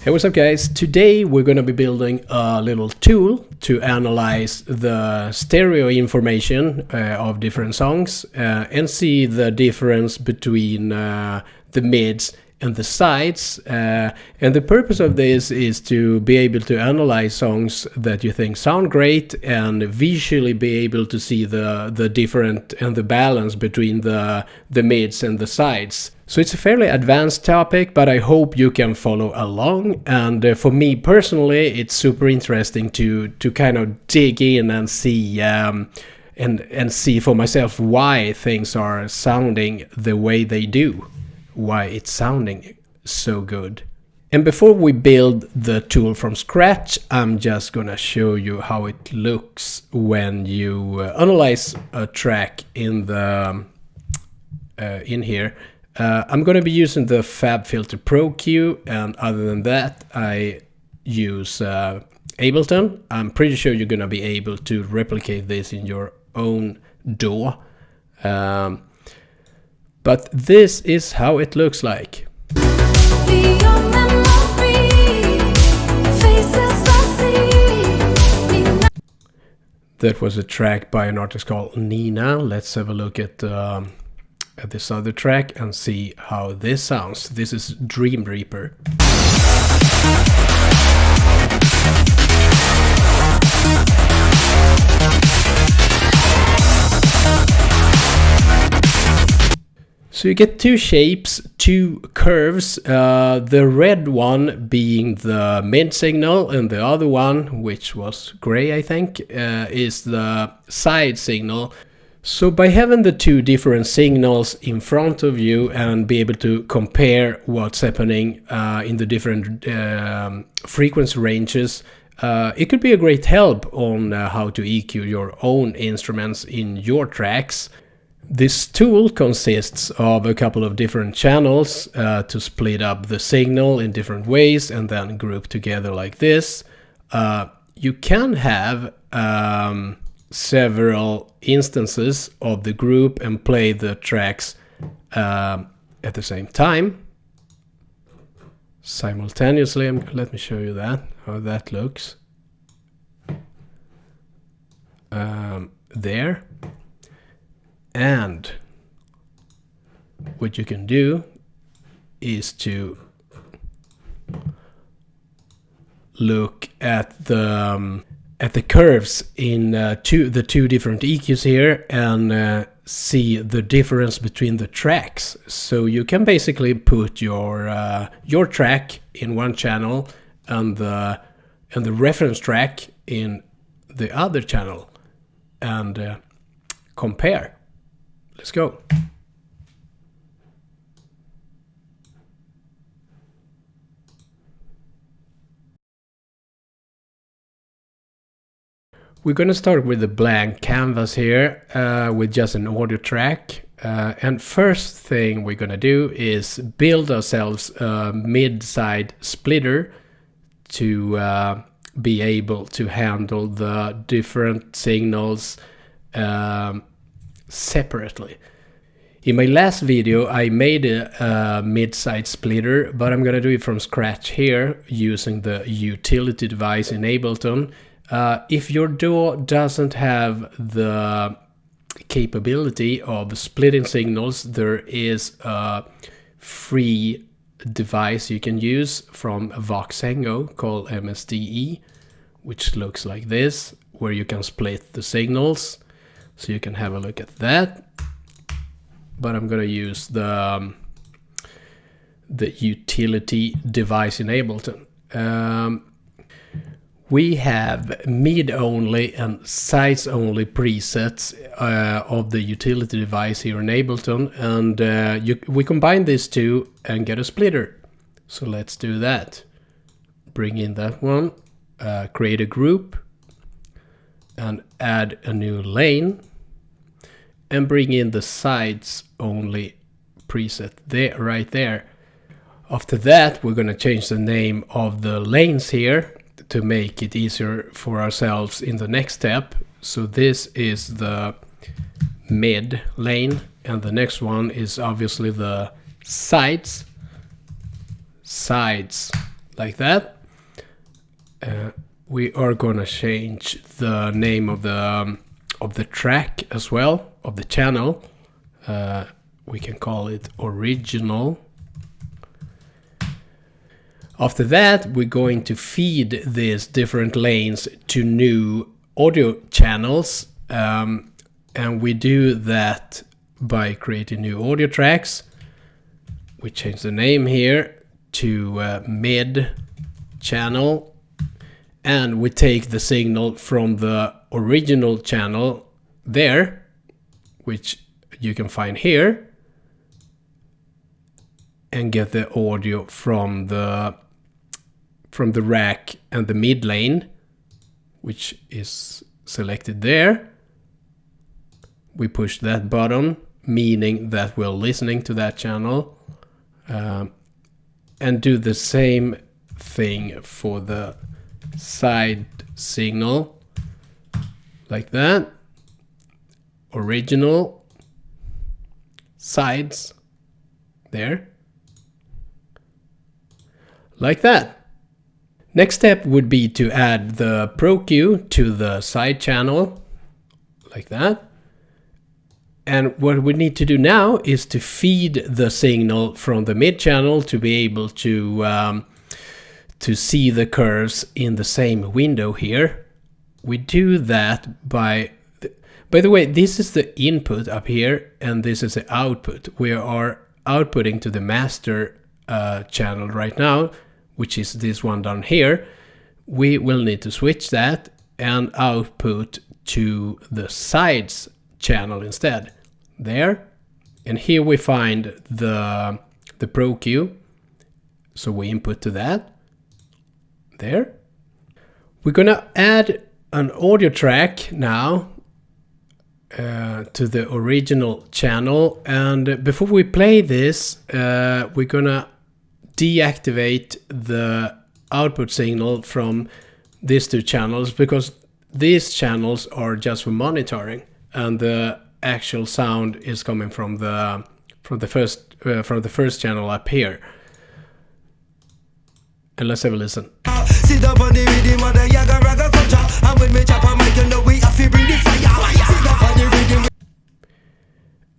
Hey, what's up guys? Today we're going to be building a little tool to analyze the stereo information of different songs and see the difference between the mids and the sides. And the purpose of this is to be able to analyze songs that you think sound great and visually be able to see the different and the balance between the mids and the sides. So it's a fairly advanced topic, but I hope you can follow along. And for me personally, it's super interesting to kind of dig in and see and see for myself why things are sounding the way they do, why it's sounding so good. And before we build the tool from scratch, I'm just gonna show you how it looks when you analyze a track in the in here. I'm going to be using the FabFilter Pro Q, and other than that I use Ableton. I'm pretty sure you're going to be able to replicate this in your own DAW. But this is how it looks like. That was a track by an artist called Nina. Let's have a look at this other track and see how this sounds. This is Dream Reaper. So you get two shapes, two curves, the red one being the mid signal and the other one, which was gray I think, is the side signal. So by having the two different signals in front of you and be able to compare what's happening in the different frequency ranges, it could be a great help on how to EQ your own instruments in your tracks. This tool consists of a couple of different channels to split up the signal in different ways and then group together like this. You can have several instances of the group and play the tracks at the same time simultaneously. Let me show you that, how that looks there. And what you can do is to look at the curves in the two different EQs here and see the difference between the tracks. So you can basically put your track in one channel and the reference track in the other channel and compare. Let's go. We're going to start with a blank canvas here with just an audio track. And first thing we're going to do is build ourselves a mid-side splitter to be able to handle the different signals separately. In my last video I made a mid-side splitter, but I'm going to do it from scratch here using the utility device in Ableton. If your DAW doesn't have the capability of splitting signals, there is a free device you can use from Voxengo called MSDE, which looks like this, where you can split the signals. So you can have a look at that. But I'm going to use the utility device in Ableton. We have mid-only and sides-only presets of the utility device here in Ableton, and we combine these two and get a splitter. So let's do that. Bring in that one, create a group, and add a new lane, and bring in the sides-only preset there, right there. After that, we're going to change the name of the lanes here to make it easier for ourselves in the next step. So this is the mid lane, and the next one is obviously the sides like that. We are gonna change the name of the track as well, of the channel. We can call it original. After that, we're going to feed these different lanes to new audio channels, and we do that by creating new audio tracks. We change the name here to mid channel, and we take the signal from the original channel there, which you can find here, and get the audio from the rack and the mid lane, which is selected there. We push that button, meaning that we're listening to that channel, and do the same thing for the side signal, like that. Original, sides, there, like that. Next step would be to add the Pro Cue to the side channel, like that. And what we need to do now is to feed the signal from the mid channel to be able to see the curves in the same window here. We do that by the way, this is the input up here, and this is the output. We are outputting to the master channel right now, which is this one down here. We will need to switch that and output to the sides channel instead. There. And here we find the Pro Cue. So we input to that. There. We're gonna add an audio track now to the original channel. And before we play this, we're gonna deactivate the output signal from these two channels, because these channels are just for monitoring, and the actual sound is coming from the first channel up here. And let's have a listen.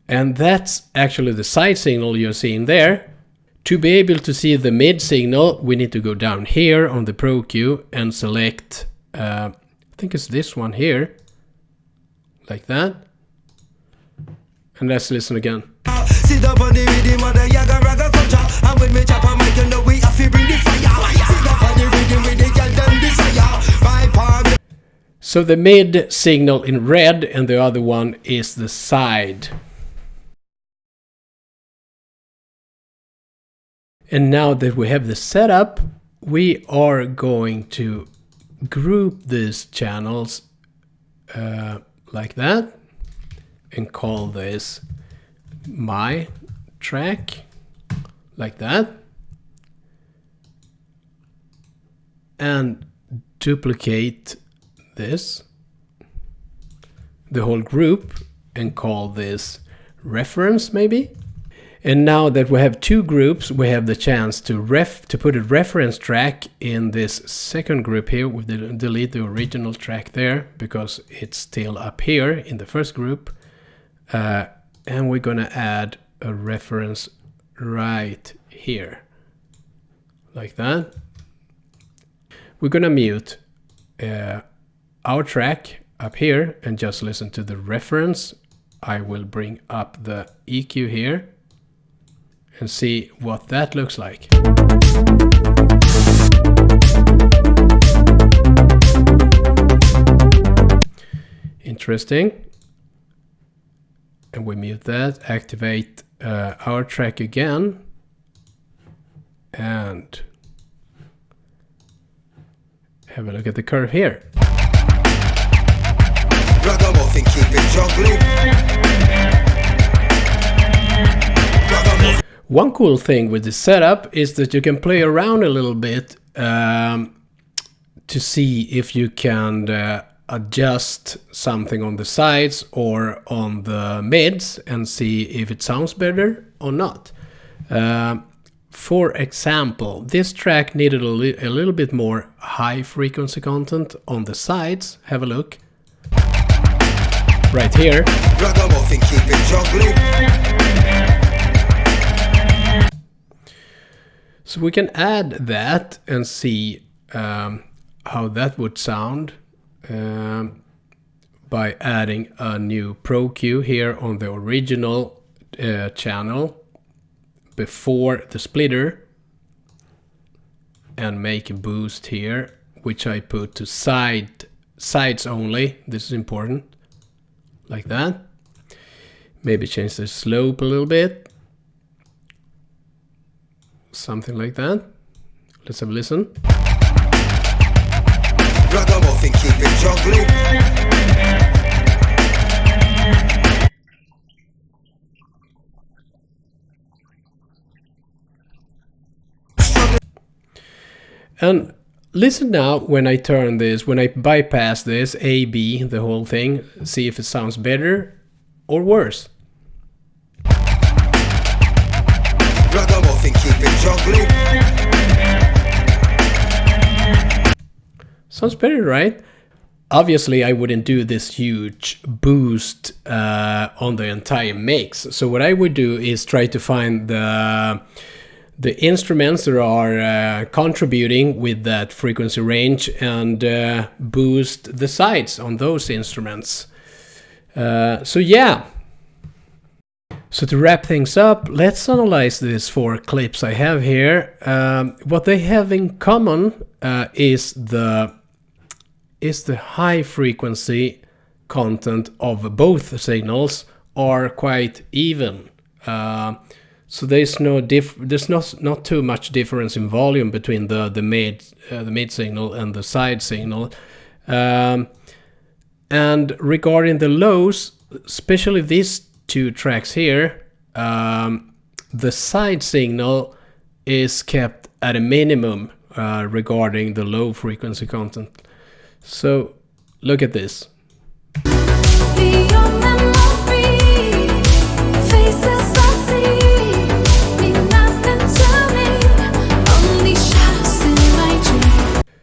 And that's actually the side signal you're seeing there. To be able to see the mid signal, we need to go down here on the Pro Cue and select, I think it's this one here, like that. And let's listen again. So the mid signal in red, and the other one is the side. And now that we have the setup, we are going to group these channels like that, and call this my track, like that, and duplicate this, the whole group, and call this reference maybe. And now that we have two groups, we have the chance to put a reference track in this second group here. We delete the original track there because it's still up here in the first group. And we're gonna add a reference right here, like that. We're gonna mute our track up here and just listen to the reference. I will bring up the EQ here and see what that looks like. Interesting. And we mute that, activate our track again, and have a look at the curve here. One cool thing with this setup is that you can play around a little bit to see if you can adjust something on the sides or on the mids and see if it sounds better or not. For example, this track needed a little bit more high frequency content on the sides. Have a look. Right here. So we can add that and see how that would sound by adding a new Pro Cue here on the original channel before the splitter, and make a boost here, which I put to sides only. This is important, like that. Maybe change the slope a little bit, something like that. Let's have a listen. And listen now when I turn this, when I bypass this A-B, the whole thing, see if it sounds better or worse. Sounds better, right? Obviously, I wouldn't do this huge boost on the entire mix. So what I would do is try to find the instruments that are contributing with that frequency range and boost the sides on those instruments. So yeah. So to wrap things up, let's analyze these 4 clips I have here. What they have in common is the high frequency content of both signals are quite even. So there's not too much difference in volume between the mid signal and the side signal. And regarding the lows, especially these 2 tracks here, the side signal is kept at a minimum regarding the low frequency content. So look at this.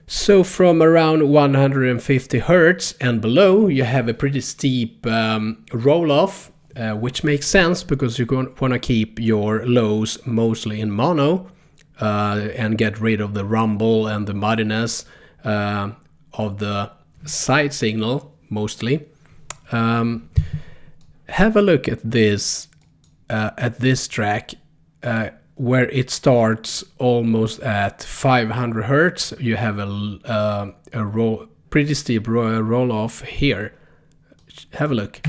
So from around 150 Hertz and below, you have a pretty steep roll-off, which makes sense because you want to keep your lows mostly in mono and get rid of the rumble and the muddiness of the side signal mostly. Have a look at this track. Where it starts almost at 500 Hertz, you have a pretty steep roll off here. Have a look.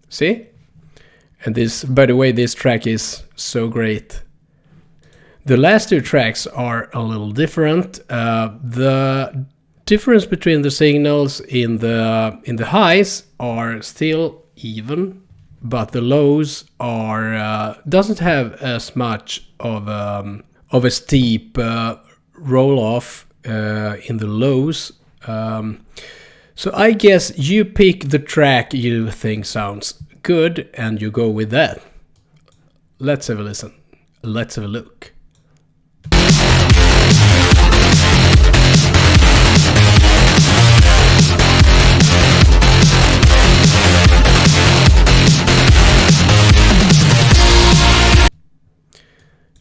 See? And this, by the way, this track is so great. The last 2 tracks are a little different. The difference between the signals in the highs are still even, but the lows are doesn't have as much of a steep roll off in the lows. So I guess you pick the track you think sounds good and you go with that. Let's have a listen. Let's have a look.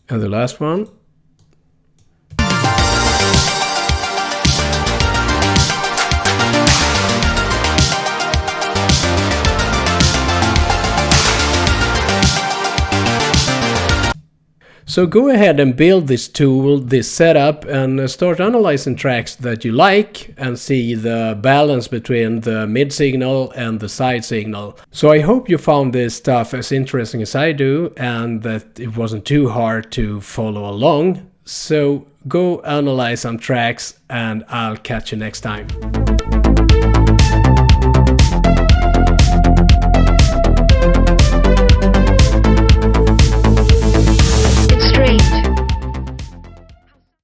And the last one. So go ahead and build this tool, this setup, and start analyzing tracks that you like and see the balance between the mid signal and the side signal. So I hope you found this stuff as interesting as I do and that it wasn't too hard to follow along. So go analyze some tracks and I'll catch you next time.